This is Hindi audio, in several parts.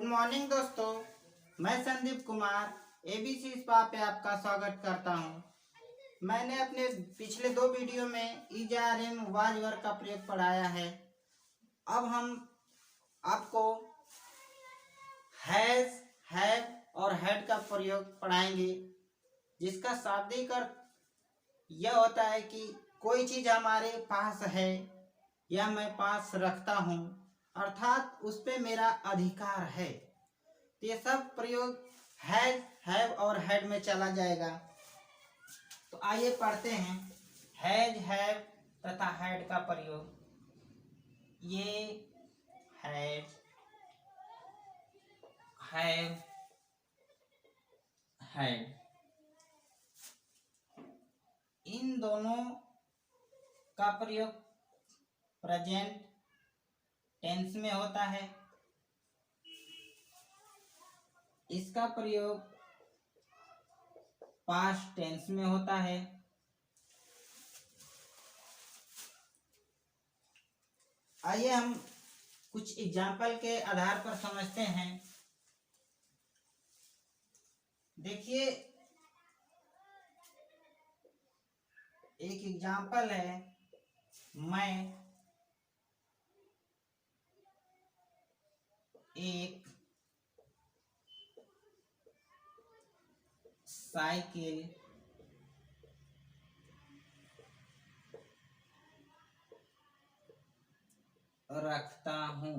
गुड मॉर्निंग दोस्तों, मैं संदीप कुमार एबीसी स्पा पे आपका स्वागत करता हूं। मैंने अपने पिछले 2 वीडियो में ईजारएम वाज वर्क का प्रयोग पढ़ाया है। अब हम आपको हैज, हैव और हैड का प्रयोग पढ़ाएंगे, जिसका शाब्दिक अर्थ यह होता है कि कोई चीज़ हमारे पास है या मैं पास रखता हूँ, अर्थात उस पे मेरा अधिकार है। तो ये सब प्रयोग हैज, हैव और हैड में चला जाएगा। तो आइए पढ़ते हैं हैज, हैव तथा हैड का प्रयोग। ये हैज, हैव, हैड, इन दोनों का प्रयोग प्रेजेंट टेंस में होता है। इसका प्रयोग पास्ट टेंस में होता है। आइए हम कुछ एग्जाम्पल के आधार पर समझते हैं। देखिए, एक एग्जाम्पल है, मैं एक साइकिल रखता हूँ।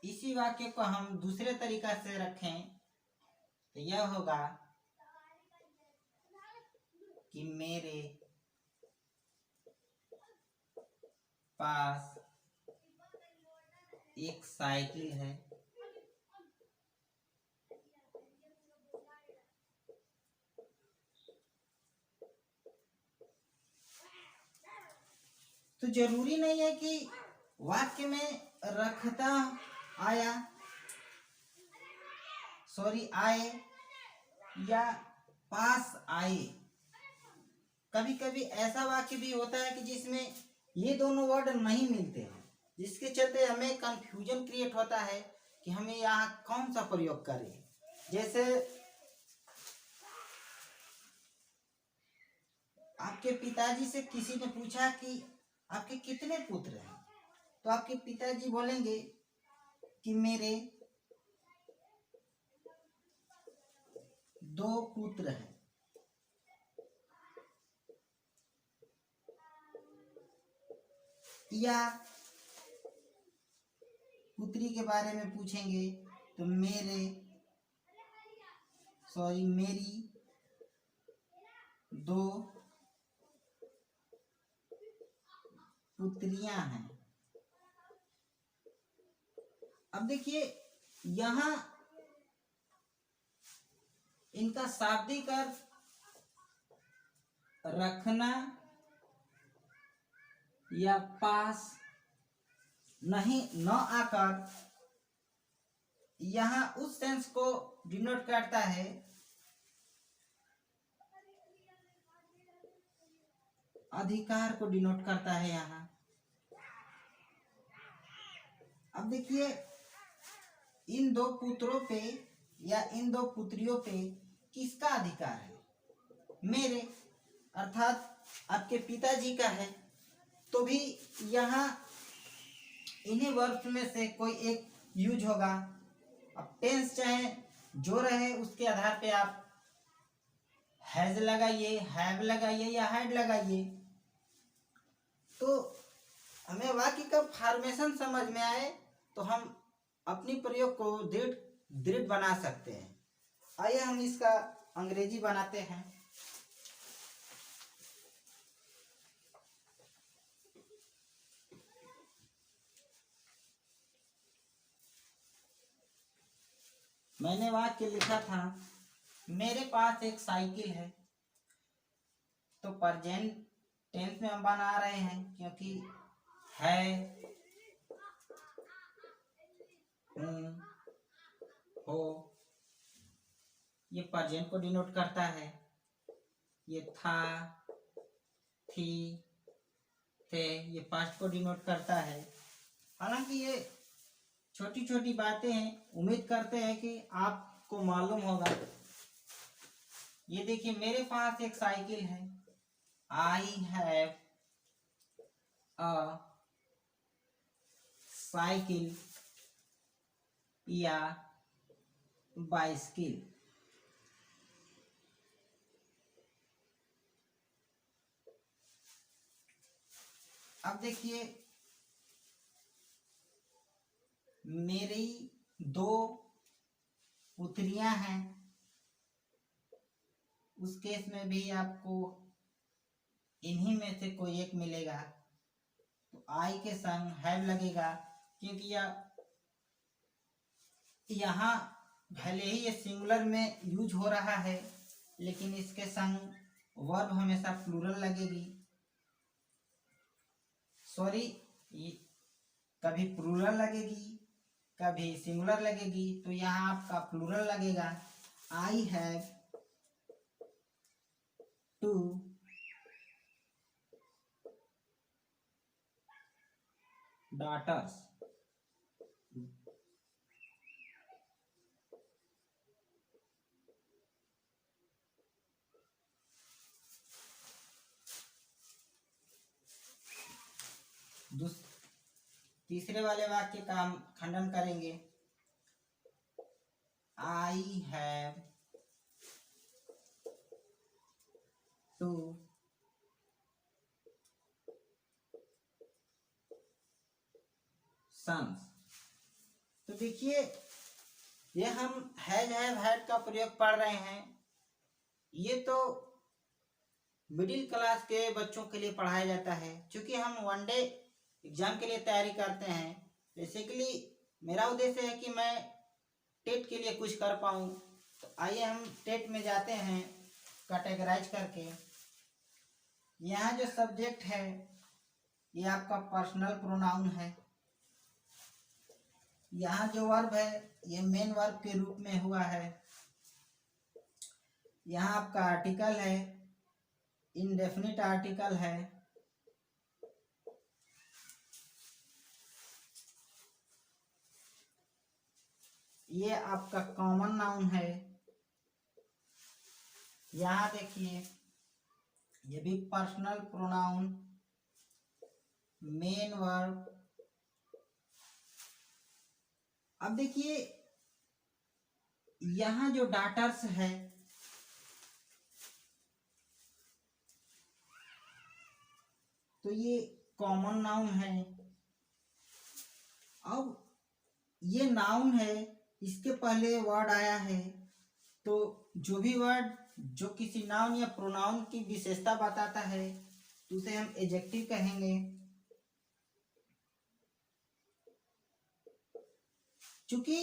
इसी वाक्य को हम दूसरे तरीका से रखें तो यह होगा कि मेरे पास एक साइकिल है। तो जरूरी नहीं है कि वाक्य में रखता आए या पास आए। कभी कभी ऐसा वाक्य भी होता है कि जिसमें ये दोनों वर्ड नहीं मिलते हैं, जिसके चलते हमें कंफ्यूजन क्रिएट होता है कि हमें यहाँ कौन सा प्रयोग करें। जैसे आपके पिताजी से किसी ने पूछा कि आपके कितने पुत्र हैं, तो आपके पिताजी बोलेंगे कि मेरे 2 पुत्र हैं। या पुत्री के बारे में पूछेंगे तो मेरी 2 पुत्रियां हैं। अब देखिए, यहां इनका शाब्दिक अर्थ रखना या पास नहीं न आकर यहां उस सेंस को डिनोट करता है अधिकार को डिनोट करता है यहाँ। अब देखिए, इन 2 पुत्रों पे या इन 2 पुत्रियों पे किसका अधिकार है? मेरे, अर्थात आपके पिताजी का है। तो भी यहाँ इन्हीं वर्ब्स में से कोई एक यूज होगा। अब टेंस चाहे जो रहे, उसके आधार पे आप हैज लगाइए, हैव लगाइए या हैड लगाइए। तो हमें वाक्य का फॉर्मेशन समझ में आए तो हम अपनी प्रयोग को दृढ़ बना सकते हैं। आइए हम इसका अंग्रेजी बनाते हैं। मैंने वाक्य लिखा था, मेरे पास एक साइकिल है। तो प्रेजेंट टेंस में हम बना रहे हैं, क्योंकि है, हो ये प्रेजेंट को डिनोट करता है। ये था, थी, थे ये पास्ट को डिनोट करता है। हालांकि ये छोटी छोटी बातें हैं, उम्मीद करते हैं कि आपको मालूम होगा। ये देखिए मेरे पास एक साइकिल है। आई हैव अ साइकिल या बाइसिकल। अब देखिए मेरी दो पुत्रियां हैं। उस केस में भी आपको इन्हीं में से कोई एक मिलेगा, तो आई के संग हैव लगेगा, क्योंकि यहाँ भले ही ये सिंगुलर में यूज हो रहा है, लेकिन इसके संग वर्ब हमेशा प्लूरल लगेगी। सॉरी, कभी प्लूरल लगेगी, कभी सिंगुलर लगेगी, तो यहाँ आपका प्लूरल लगेगा। I have two daughters। तीसरे वाले वाक्य का हम खंडन करेंगे। I have two sons. तो देखिए ये हम हैज हैव हैड का प्रयोग पढ़ रहे हैं। ये तो मिडिल क्लास के बच्चों के लिए पढ़ाया जाता है। क्योंकि हम वनडे एग्जाम के लिए तैयारी करते हैं, बेसिकली मेरा उद्देश्य है कि मैं टेट के लिए कुछ कर पाऊँ। तो आइए हम टेट में जाते हैं कैटेगराइज करके। यहाँ जो सब्जेक्ट है ये आपका पर्सनल प्रोनाउन है। यहाँ जो वर्ब है ये मेन वर्ब के रूप में हुआ है। यहाँ आपका आर्टिकल है, इंडेफिनिट आर्टिकल है। ये आपका कॉमन नाउन है। यहाँ देखिए ये भी पर्सनल प्रोनाउन, मेन वर्ब। अब देखिए यहाँ जो डाटर्स है तो ये कॉमन नाउन है। अब ये नाउन है, इसके पहले वर्ड आया है, तो जो भी वर्ड जो किसी नाउन या प्रोनाउन की विशेषता बताता है तो उसे हम एडजेक्टिव कहेंगे। चूंकि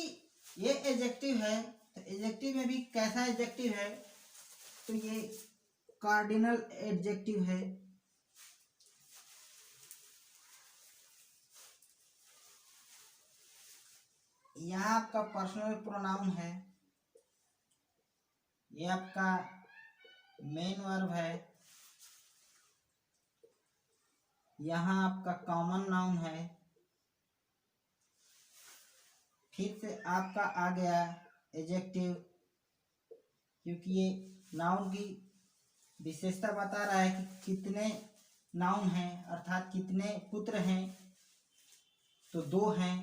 ये एडजेक्टिव है तो एडजेक्टिव में भी कैसा एडजेक्टिव है, तो ये कार्डिनल एडजेक्टिव है। यहाँ आपका पर्सनल प्रोनाउन है, ये आपका मेन वर्ब है, यहाँ आपका कॉमन नाउन है। फिर से आपका आ गया एडजेक्टिव, क्योंकि ये नाउन की विशेषता बता रहा है कि कितने नाउन हैं, अर्थात कितने पुत्र हैं, तो 2 हैं।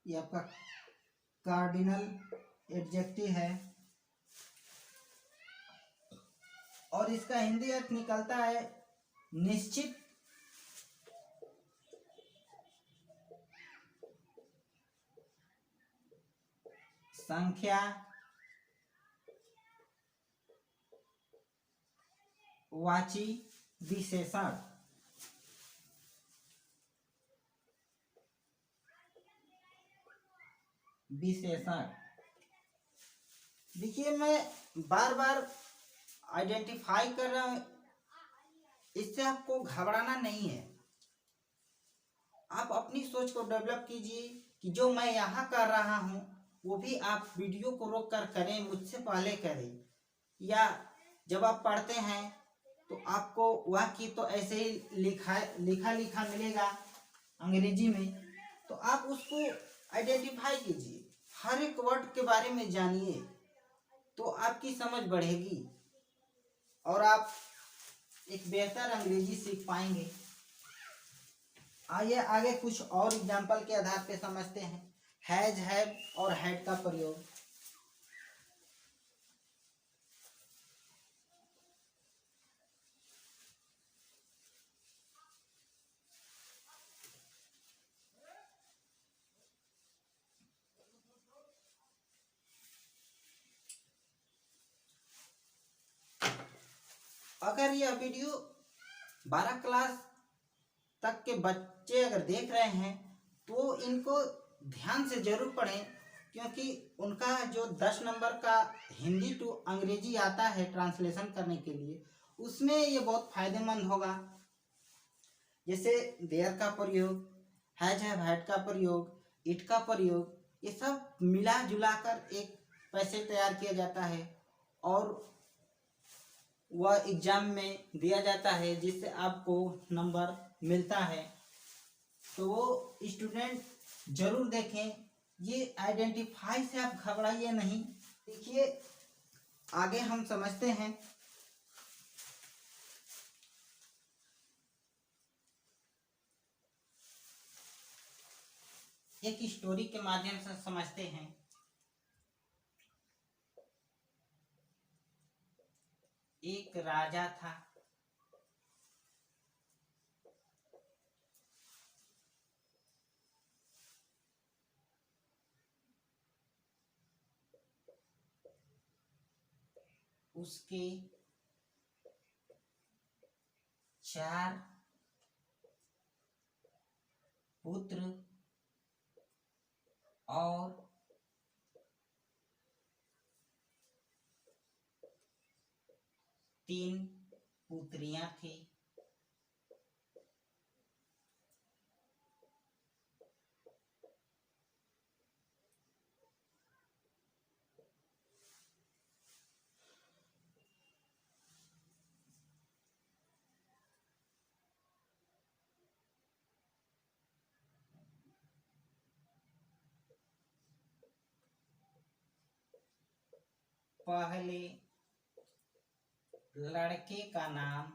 ये आपका कार्डिनल एडजेक्टिव है और इसका हिंदी अर्थ निकलता है निश्चित संख्या वाची विशेषण। देखिए मैं बार बार आइडेंटिफाई कर रहा हूं, इससे आपको घबराना नहीं है। आप अपनी सोच को डेवलप कीजिए कि जो मैं यहाँ कर रहा हूँ वो भी आप वीडियो को रोक कर करें, मुझसे पहले करें। या जब आप पढ़ते हैं तो आपको वाक्य तो ऐसे ही लिखा लिखा मिलेगा अंग्रेजी में, तो आप उसको आइडेंटिफाई कीजिए, हर एक वर्ड के बारे में जानिए, तो आपकी समझ बढ़ेगी और आप एक बेहतर अंग्रेजी सीख पाएंगे। आइए आगे कुछ और एग्जाम्पल के आधार पे समझते हैं हैज, हैव और हैड का प्रयोग। अगर यह वीडियो 12 क्लास तक के बच्चे अगर देख रहे हैं तो इनको ध्यान से जरूर पढ़ें, क्योंकि उनका जो 10 नंबर का हिंदी टू अंग्रेजी आता है ट्रांसलेशन करने के लिए, उसमें ये बहुत फायदेमंद होगा। जैसे देयर का प्रयोग, हैज हैव हैड का प्रयोग, इट का प्रयोग, ये सब मिला जुला कर एक पैसेज तैयार किया जाता है और वह एग्जाम में दिया जाता है, जिससे आपको नंबर मिलता है। तो वो स्टूडेंट जरूर देखें, ये आइडेंटिफाई से आप घबराइए नहीं। देखिए आगे हम समझते हैं। एक स्टोरी के माध्यम से समझते हैं। एक राजा था, उसके 4 पुत्र और 3 पुत्रियां थी। पहले लड़के का नाम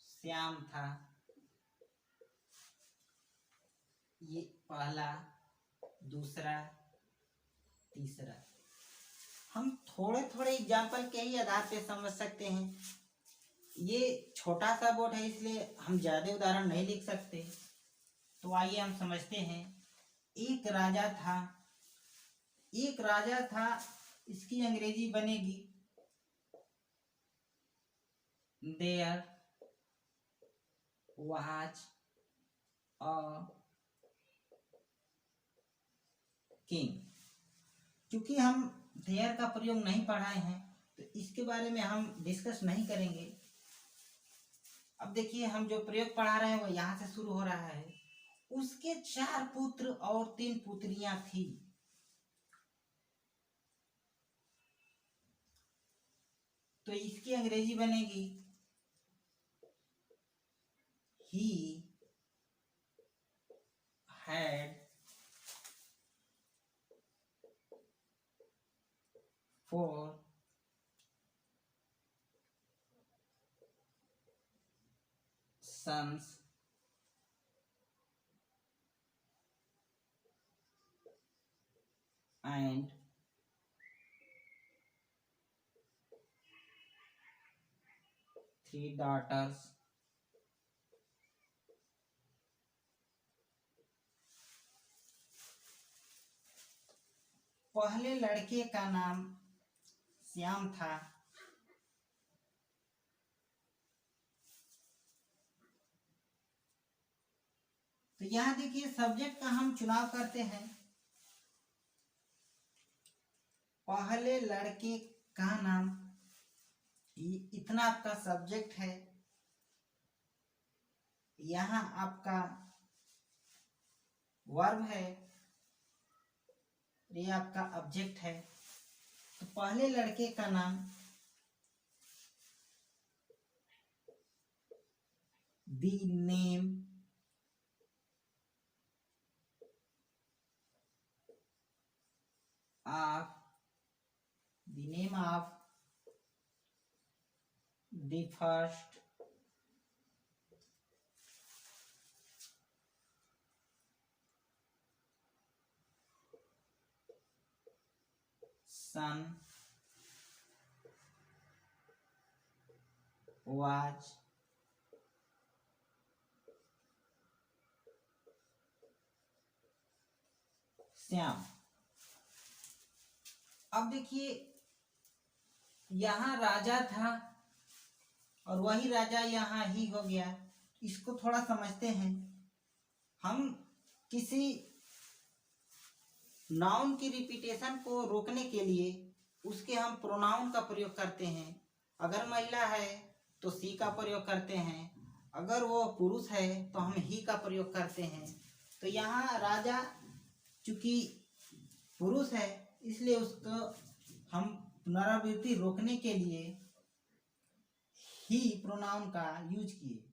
श्याम था। ये पहला, दूसरा, तीसरा। हम थोड़े थोड़े एग्जाम्पल के ही आधार पे समझ सकते हैं। ये छोटा सा बोर्ड है इसलिए हम ज्यादा उदाहरण नहीं लिख सकते। तो आइए हम समझते हैं। एक राजा था, एक राजा था, इसकी अंग्रेजी बनेगी देयर वाज अ किंग। क्योंकि हम देयर का प्रयोग नहीं पढ़ाए हैं तो इसके बारे में हम डिस्कस नहीं करेंगे। अब देखिए हम जो प्रयोग पढ़ा रहे हैं वो यहाँ से शुरू हो रहा है। उसके 4 पुत्र और 3 पुत्रियां थी। तो इसकी अंग्रेजी बनेगी he had 4 sons and 3 daughters। पहले लड़के का नाम श्याम था। तो यहाँ देखिए सब्जेक्ट का हम चुनाव करते हैं। पहले लड़के का नाम, इतना आपका सब्जेक्ट है। यहाँ आपका वर्ब है, ये आपका ऑब्जेक्ट है। तो पहले लड़के का नाम the name of the first son was Shyam. अब देखिए यहाँ राजा था और वही राजा यहाँ ही हो गया। इसको थोड़ा समझते हैं। हम किसी नाउन की रिपीटेशन को रोकने के लिए उसके हम प्रोनाउन का प्रयोग करते हैं। अगर महिला है तो सी का प्रयोग करते हैं, अगर वो पुरुष है तो हम ही का प्रयोग करते हैं। तो यहाँ राजा चूंकि पुरुष है इसलिए उसको हम पुनरावृत्ति रोकने के लिए ही प्रोनाउन का यूज किए।